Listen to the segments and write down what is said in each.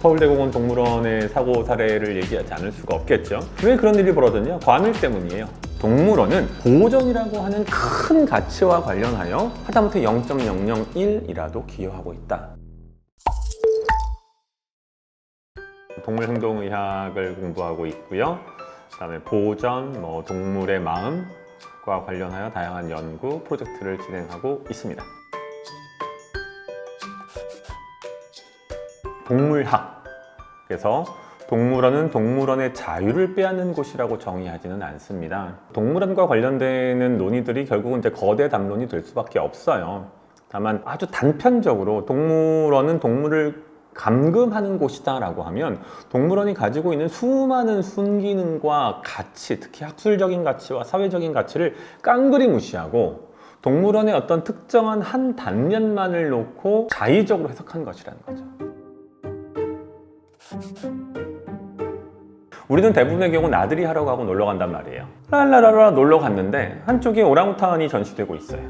서울대공원 동물원의 사고 사례를 얘기하지 않을 수가 없겠죠. 왜 그런 일이 벌어졌냐? 과밀 때문이에요. 동물원은 보존이라고 하는 큰 가치와 관련하여 하다못해 0.001이라도 기여하고 있다. 동물행동의학을 공부하고 있고요. 그다음에 보전, 동물의 마음과 관련하여 다양한 연구 프로젝트를 진행하고 있습니다. 동물학. 그래서 동물원은 동물원의 자유를 빼앗는 곳이라고 정의하지는 않습니다. 동물원과 관련되는 논의들이 결국은 이제 거대 담론이 될 수밖에 없어요. 다만 아주 단편적으로 동물원은 동물을 감금하는 곳이다라고 하면 동물원이 가지고 있는 수많은 순기능과 가치, 특히 학술적인 가치와 사회적인 가치를 깡그리 무시하고 동물원의 어떤 특정한 한 단면만을 놓고 자의적으로 해석한 것이라는 거죠. 우리는 대부분의 경우 나들이 하러 가고 놀러 간단 말이에요. 랄라라라 놀러 갔는데 한쪽에 오랑우탄이 전시되고 있어요.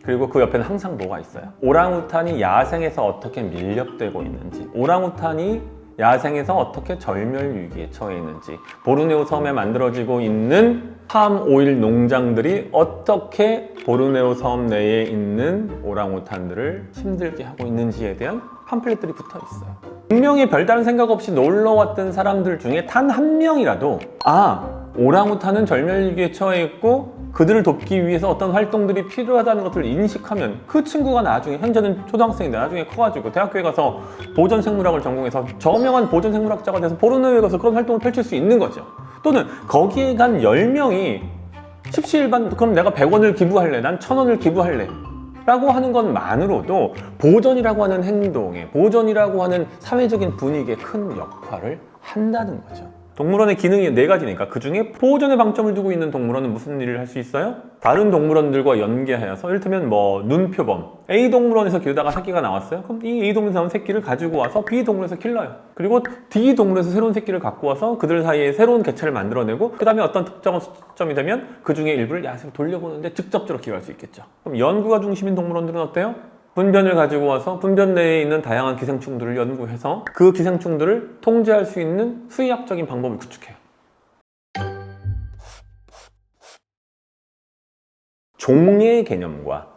그리고 그 옆에는 항상 뭐가 있어요? 오랑우탄이 야생에서 어떻게 밀렵되고 있는지, 오랑우탄이 야생에서 어떻게 절멸 위기에 처해 있는지, 보르네오 섬에 만들어지고 있는 팜오일 농장들이 어떻게 보르네오 섬 내에 있는 오랑우탄들을 힘들게 하고 있는지에 대한 팜플렛들이 붙어 있어요. 분명히 별다른 생각 없이 놀러 왔던 사람들 중에 단 한 명이라도 오랑우탄은 절멸위기에 처해 있고 그들을 돕기 위해서 어떤 활동들이 필요하다는 것을 인식하면 그 친구가 나중에, 현재는 초등학생인데 나중에 커가지고 대학교에 가서 보전생물학을 전공해서 저명한 보전생물학자가 돼서 보르네오에 가서 그런 활동을 펼칠 수 있는 거죠. 또는 거기에 간 10명이 십시일반 그럼 내가 100원을 기부할래, 난 1000원을 기부할래 라고 하는 것만으로도 보전이라고 하는 행동에, 보전이라고 하는 사회적인 분위기에 큰 역할을 한다는 거죠. 동물원의 기능이 4가지니까 그 중에 보전에 방점을 두고 있는 동물원은 무슨 일을 할 수 있어요? 다른 동물원들과 연계하여서 이를테면 눈표범, A 동물원에서 기르다가 새끼가 나왔어요? 그럼 이 A 동물원에서 나온 새끼를 가지고 와서 B 동물원에서 길러요. 그리고 D 동물원에서 새로운 새끼를 갖고 와서 그들 사이에 새로운 개체를 만들어내고 그 다음에 어떤 특정한 시점이 되면 그 중에 일부를 야생으로 돌려보는데 직접적으로 기여할 수 있겠죠. 그럼 연구가 중심인 동물원들은 어때요? 분변을 가지고 와서 분변 내에 있는 다양한 기생충들을 연구해서 그 기생충들을 통제할 수 있는 수의학적인 방법을 구축해요. 종의 개념과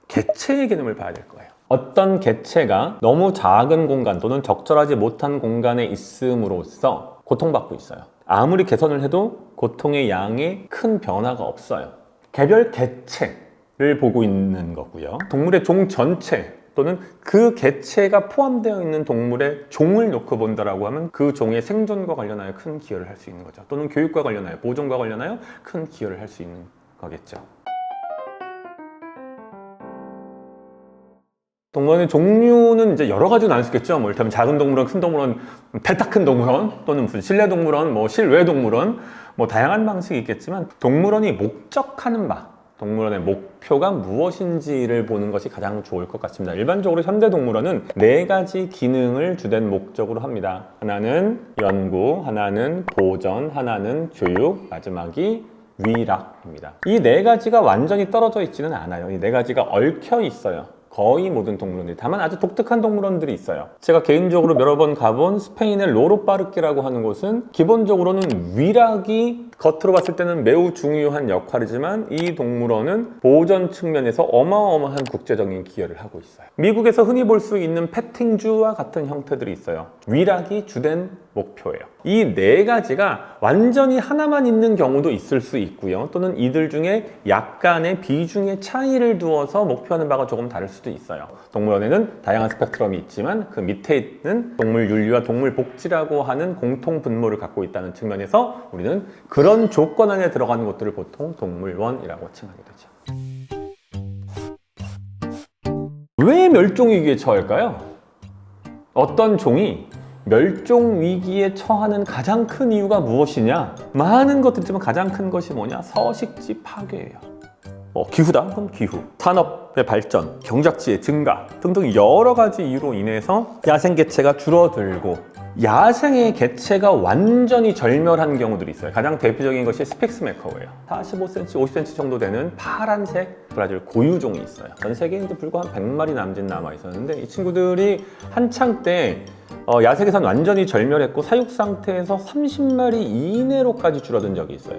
개체의 개념을 봐야 될 거예요. 어떤 개체가 너무 작은 공간 또는 적절하지 못한 공간에 있음으로써 고통받고 있어요. 아무리 개선을 해도 고통의 양에 큰 변화가 없어요. 개별 개체를 보고 있는 거고요. 동물의 종 전체 또는 그 개체가 포함되어 있는 동물의 종을 놓고 본다라고 하면 그 종의 생존과 관련하여 큰 기여를 할 수 있는 거죠. 또는 교육과 관련하여, 보존과 관련하여 큰 기여를 할 수 있는 거겠죠. 동물원의 종류는 이제 여러 가지로 나눌 수 있겠죠. 이를테면 작은 동물원, 큰 동물원, 배타 큰 동물원, 또는 무슨 실내 동물원, 실외 동물원, 다양한 방식이 있겠지만 동물원이 목적하는 바, 동물원의 목표가 무엇인지를 보는 것이 가장 좋을 것 같습니다. 일반적으로 현대 동물원은 4가지 기능을 주된 목적으로 합니다. 하나는 연구, 하나는 보전, 하나는 교육, 마지막이 위락입니다. 이 4가지가 완전히 떨어져 있지는 않아요. 이 4가지가 얽혀 있어요. 거의 모든 동물원들이. 다만 아주 독특한 동물원들이 있어요. 제가 개인적으로 여러 번 가본 스페인의 로로파르케라고 하는 곳은 기본적으로는 위락이 겉으로 봤을 때는 매우 중요한 역할이지만 이 동물원은 보전 측면에서 어마어마한 국제적인 기여를 하고 있어요. 미국에서 흔히 볼 수 있는 패팅주와 같은 형태들이 있어요. 위락이 주된 목표예요. 이 4가지가 완전히 하나만 있는 경우도 있을 수 있고요. 또는 이들 중에 약간의 비중의 차이를 두어서 목표하는 바가 조금 다를 수도 있어요. 동물원에는 다양한 스펙트럼이 있지만 그 밑에 있는 동물 윤리와 동물 복지라고 하는 공통 분모를 갖고 있다는 측면에서 우리는 그런 조건 안에 들어가는 것들을 보통 동물원이라고 칭하게 되죠. 왜 멸종위기에 처할까요? 어떤 종이 멸종위기에 처하는 가장 큰 이유가 무엇이냐? 많은 것들 있지만 가장 큰 것이 뭐냐? 서식지 파괴예요. 기후다? 그럼 기후. 산업의 발전, 경작지의 증가 등등 여러 가지 이유로 인해서 야생 개체가 줄어들고 야생의 개체가 완전히 절멸한 경우들이 있어요. 가장 대표적인 것이 스픽스 매커우예요. 45cm, 50cm 정도 되는 파란색 브라질 고유종이 있어요. 전 세계에 이제 불과 한 100마리 남짓 남아 있었는데 이 친구들이 한창 때 야생에선 완전히 절멸했고 사육 상태에서 30마리 이내로까지 줄어든 적이 있어요.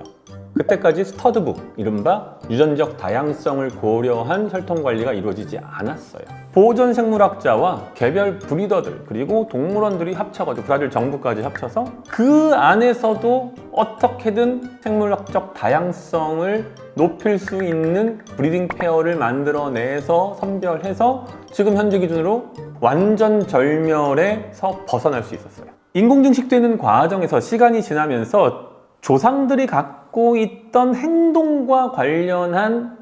그때까지 스터드북, 이른바 유전적 다양성을 고려한 혈통 관리가 이루어지지 않았어요. 보존 생물학자와 개별 브리더들 그리고 동물원들이 합쳐가지고 브라질 정부까지 합쳐서 그 안에서도 어떻게든 생물학적 다양성을 높일 수 있는 브리딩 페어를 만들어내서 선별해서 지금 현재 기준으로 완전 절멸에서 벗어날 수 있었어요. 인공증식되는 과정에서 시간이 지나면서 조상들이 갖고 있던 행동과 관련한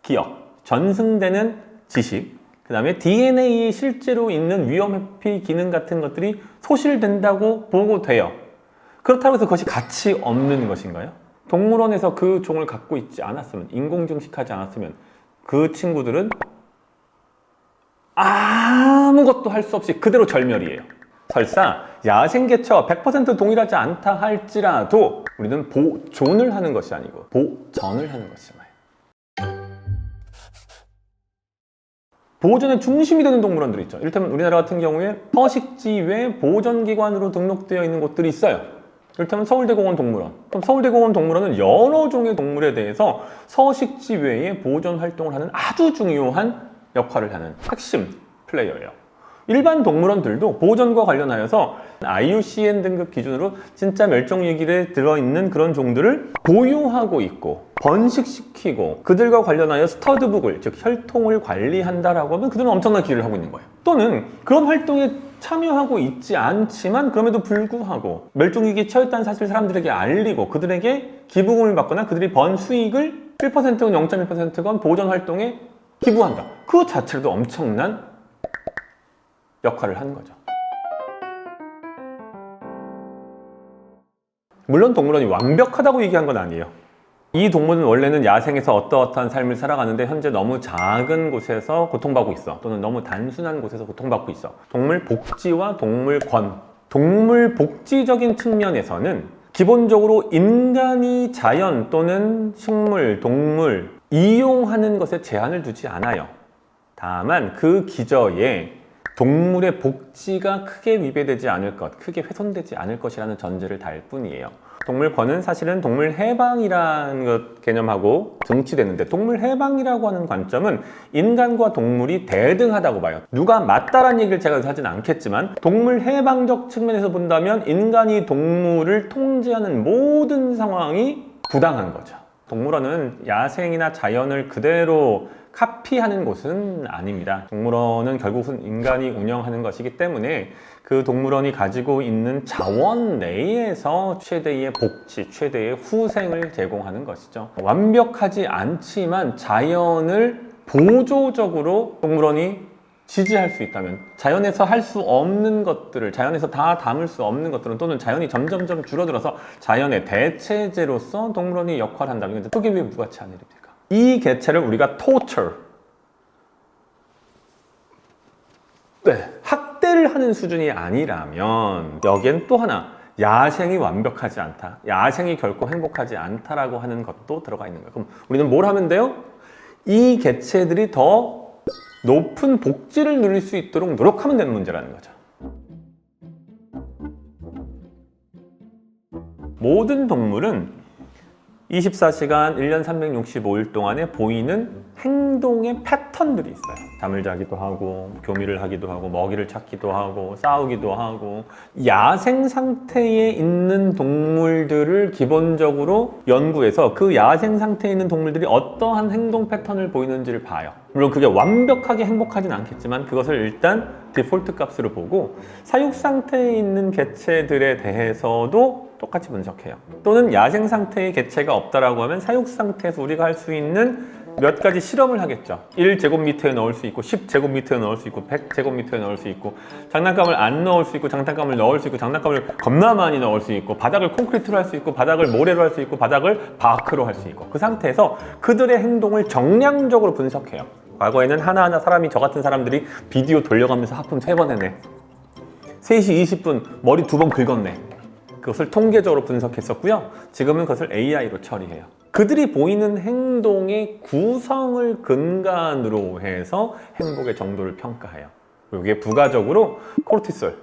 기억, 전승되는 지식, 그 다음에 DNA에 실제로 있는 위험회피 기능 같은 것들이 소실된다고 보고돼요. 그렇다고 해서 그것이 가치 없는 것인가요? 동물원에서 그 종을 갖고 있지 않았으면, 인공증식하지 않았으면 그 친구들은 아무것도 할 수 없이 그대로 절멸이에요. 설사 야생개체와 100% 동일하지 않다 할지라도 우리는 보존을 하는 것이 아니고 보전을 하는 것이잖아요. 보존의 중심이 되는 동물원들이 있죠. 이를테면 우리나라 같은 경우에 서식지 외 보존기관으로 등록되어 있는 곳들이 있어요. 이를테면 서울대공원 동물원. 그럼 서울대공원 동물원은 여러 종의 동물에 대해서 서식지 외에 보존 활동을 하는 아주 중요한 역할을 하는 핵심 플레이어예요. 일반 동물원들도 보존과 관련하여서 IUCN 등급 기준으로 진짜 멸종위기에 들어있는 그런 종들을 보유하고 있고 번식시키고 그들과 관련하여 스터드북을, 즉 혈통을 관리한다라고 하면 그들은 엄청난 기여를 하고 있는 거예요. 또는 그런 활동에 참여하고 있지 않지만 그럼에도 불구하고 멸종위기에 처했다는 사실을 사람들에게 알리고 그들에게 기부금을 받거나 그들이 번 수익을 1%건 0.1%건 보존 활동에 기부한다. 그 자체로도 엄청난 역할을 하는 거죠. 물론 동물원이 완벽하다고 얘기한 건 아니에요. 이 동물은 원래는 야생에서 어떠어떠한 삶을 살아가는데 현재 너무 작은 곳에서 고통받고 있어. 또는 너무 단순한 곳에서 고통받고 있어. 동물 복지와 동물권. 동물 복지적인 측면에서는 기본적으로 인간이 자연 또는 식물, 동물 이용하는 것에 제한을 두지 않아요. 다만 그 기저에 동물의 복지가 크게 위배되지 않을 것, 크게 훼손되지 않을 것이라는 전제를 달 뿐이에요. 동물권은 사실은 동물 해방이라는 것 개념하고 등치되는데 동물 해방이라고 하는 관점은 인간과 동물이 대등하다고 봐요. 누가 맞다라는 얘기를 제가 하진 않겠지만 동물 해방적 측면에서 본다면 인간이 동물을 통제하는 모든 상황이 부당한 거죠. 동물원은 야생이나 자연을 그대로 카피하는 곳은 아닙니다. 동물원은 결국은 인간이 운영하는 것이기 때문에 그 동물원이 가지고 있는 자원 내에서 최대의 복지, 최대의 후생을 제공하는 것이죠. 완벽하지 않지만 자연을 보조적으로 동물원이 지지할 수 있다면 자연에서 할 수 없는 것들을 자연에서 다 담을 수 없는 것들은 또는 자연이 점점점 줄어들어서 자연의 대체제로서 동물원이 역할을 한다면 그게 왜 무가치한 일입니까? 이 개체를 우리가 torture, 학대를 하는 수준이 아니라면 여기엔 또 하나 야생이 완벽하지 않다, 야생이 결코 행복하지 않다라고 하는 것도 들어가 있는 거예요. 그럼 우리는 뭘 하면 돼요? 이 개체들이 더 높은 복지를 누릴 수 있도록 노력하면 되는 문제라는 거죠. 모든 동물은 24시간 1년 365일 동안에 보이는 행동의 패턴들이 있어요. 잠을 자기도 하고 교미를 하기도 하고 먹이를 찾기도 하고 싸우기도 하고 야생 상태에 있는 동물들을 기본적으로 연구해서 그 야생 상태에 있는 동물들이 어떠한 행동 패턴을 보이는지를 봐요. 물론 그게 완벽하게 행복하진 않겠지만 그것을 일단 디폴트 값으로 보고 사육 상태에 있는 개체들에 대해서도 똑같이 분석해요. 또는 야생 상태의 개체가 없다라고 하면 사육 상태에서 우리가 할 수 있는 몇 가지 실험을 하겠죠. 1제곱미터에 넣을 수 있고 10제곱미터에 넣을 수 있고 100제곱미터에 넣을 수 있고 장난감을 안 넣을 수 있고 장난감을 넣을 수 있고 장난감을 겁나 많이 넣을 수 있고 바닥을 콘크리트로 할 수 있고 바닥을 모래로 할 수 있고 바닥을 바크로 할 수 있고 그 상태에서 그들의 행동을 정량적으로 분석해요. 과거에는 하나하나 사람이 저 같은 사람들이 비디오 돌려가면서 하품 3번 해내. 3시 20분 머리 2번 긁었네. 그것을 통계적으로 분석했었고요. 지금은 그것을 AI로 처리해요. 그들이 보이는 행동의 구성을 근간으로 해서 행복의 정도를 평가해요. 이게 부가적으로 코르티솔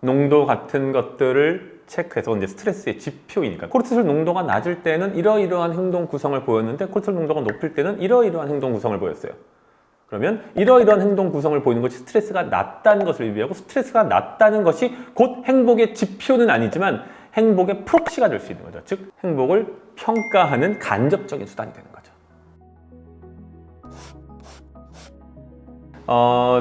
농도 같은 것들을 체크해서 이제 스트레스의 지표이니까 코르티솔 농도가 낮을 때는 이러이러한 행동 구성을 보였는데 코르티솔 농도가 높을 때는 이러이러한 행동 구성을 보였어요. 그러면 이러이러한 행동 구성을 보이는 것이 스트레스가 낮다는 것을 의미하고 스트레스가 낮다는 것이 곧 행복의 지표는 아니지만 행복의 프록시가 될 수 있는 거죠. 즉 행복을 평가하는 간접적인 수단이 되는 거죠.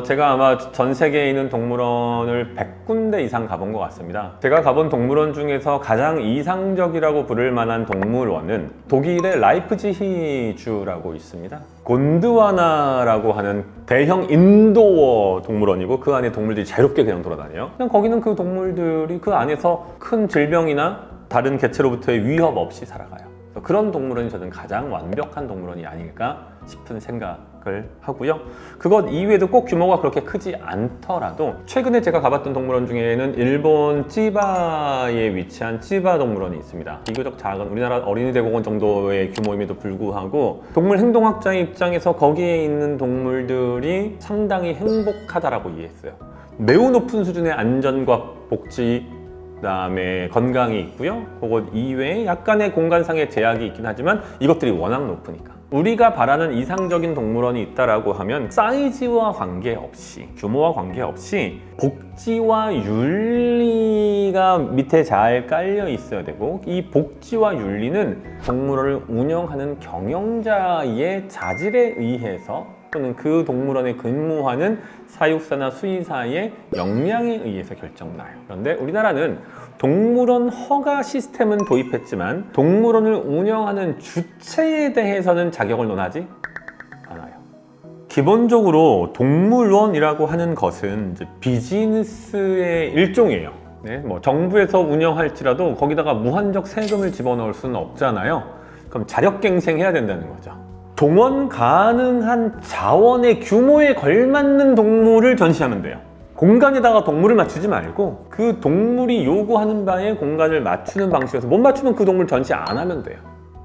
제가 아마 전 세계에 있는 동물원을 100군데 이상 가본 것 같습니다. 제가 가본 동물원 중에서 가장 이상적이라고 부를 만한 동물원은 독일의 라이프치히주라고 있습니다. 곤드와나라고 하는 대형 인도어 동물원이고 그 안에 동물들이 자유롭게 그냥 돌아다녀요. 그냥 거기는 그 동물들이 그 안에서 큰 질병이나 다른 개체로부터의 위협 없이 살아가요. 그런 동물원이 저는 가장 완벽한 동물원이 아닐까 싶은 생각을 하고요. 그것 이외에도 꼭 규모가 그렇게 크지 않더라도 최근에 제가 가봤던 동물원 중에는 일본 찌바에 위치한 찌바 동물원이 있습니다. 비교적 작은 우리나라 어린이 대공원 정도의 규모임에도 불구하고 동물 행동학자의 입장에서 거기에 있는 동물들이 상당히 행복하다라고 이해했어요. 매우 높은 수준의 안전과 복지 그다음에 건강이 있고요. 그것 이외에 약간의 공간상의 제약이 있긴 하지만 이것들이 워낙 높으니까 우리가 바라는 이상적인 동물원이 있다라고 하면 사이즈와 관계없이 규모와 관계없이 복지와 윤리가 밑에 잘 깔려 있어야 되고 이 복지와 윤리는 동물원을 운영하는 경영자의 자질에 의해서 또는 그 동물원에 근무하는 사육사나 수의사의 역량에 의해서 결정나요. 그런데 우리나라는 동물원 허가 시스템은 도입했지만 동물원을 운영하는 주체에 대해서는 자격을 논하지 않아요. 기본적으로 동물원이라고 하는 것은 이제 비즈니스의 일종이에요. 네, 뭐 정부에서 운영할지라도 거기다가 무한정 세금을 집어넣을 수는 없잖아요. 그럼 자력갱생해야 된다는 거죠. 동원 가능한 자원의 규모에 걸맞는 동물을 전시하면 돼요. 공간에다가 동물을 맞추지 말고 그 동물이 요구하는 바에 공간을 맞추는 방식에서 못 맞추면 그 동물 전시 안 하면 돼요.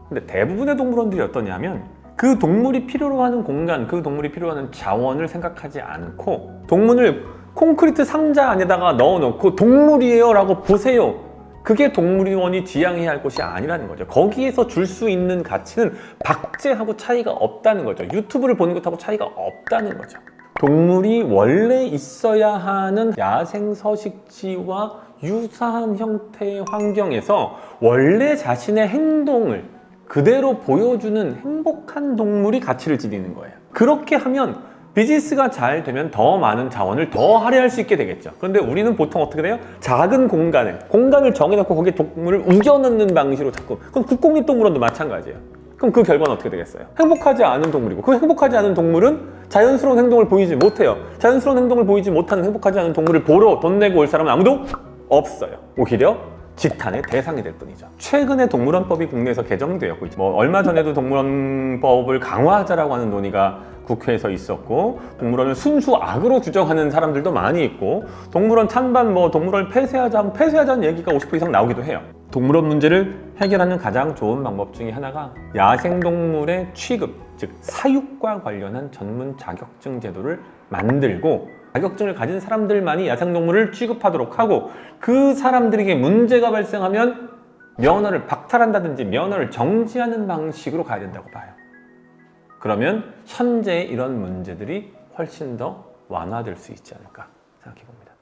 근데 대부분의 동물원들이 어떠냐면 그 동물이 필요로 하는 공간, 그 동물이 필요로 하는 자원을 생각하지 않고 동물을 콘크리트 상자 안에다가 넣어놓고 동물이에요 라고 보세요. 그게 동물원이 지향해야 할 것이 아니라는 거죠. 거기에서 줄 수 있는 가치는 박제하고 차이가 없다는 거죠. 유튜브를 보는 것하고 차이가 없다는 거죠. 동물이 원래 있어야 하는 야생 서식지와 유사한 형태의 환경에서 원래 자신의 행동을 그대로 보여주는 행복한 동물이 가치를 지니는 거예요. 그렇게 하면 비즈니스가 잘 되면 더 많은 자원을 더 할애할 수 있게 되겠죠. 그런데 우리는 보통 어떻게 돼요? 작은 공간을 정해놓고 거기에 동물을 우겨넣는 방식으로 자꾸. 그럼 국공립동물원도 마찬가지예요. 그럼 그 결과는 어떻게 되겠어요? 행복하지 않은 동물이고 그 행복하지 않은 동물은 자연스러운 행동을 보이지 못해요. 자연스러운 행동을 보이지 못하는 행복하지 않은 동물을 보러 돈 내고 올 사람은 아무도 없어요. 오히려 지탄의 대상이 될 뿐이죠. 최근에 동물원법이 국내에서 개정되었고 얼마 전에도 동물원법을 강화하자라고 하는 논의가 국회에서 있었고 동물원을 순수 악으로 규정하는 사람들도 많이 있고 동물원 찬반 동물원을 폐쇄하자는 얘기가 50% 이상 나오기도 해요. 동물원 문제를 해결하는 가장 좋은 방법 중에 하나가 야생동물의 취급, 즉 사육과 관련한 전문 자격증 제도를 만들고 자격증을 가진 사람들만이 야생동물을 취급하도록 하고 그 사람들에게 문제가 발생하면 면허를 박탈한다든지 면허를 정지하는 방식으로 가야 된다고 봐요. 그러면 현재의 이런 문제들이 훨씬 더 완화될 수 있지 않을까 생각해 봅니다.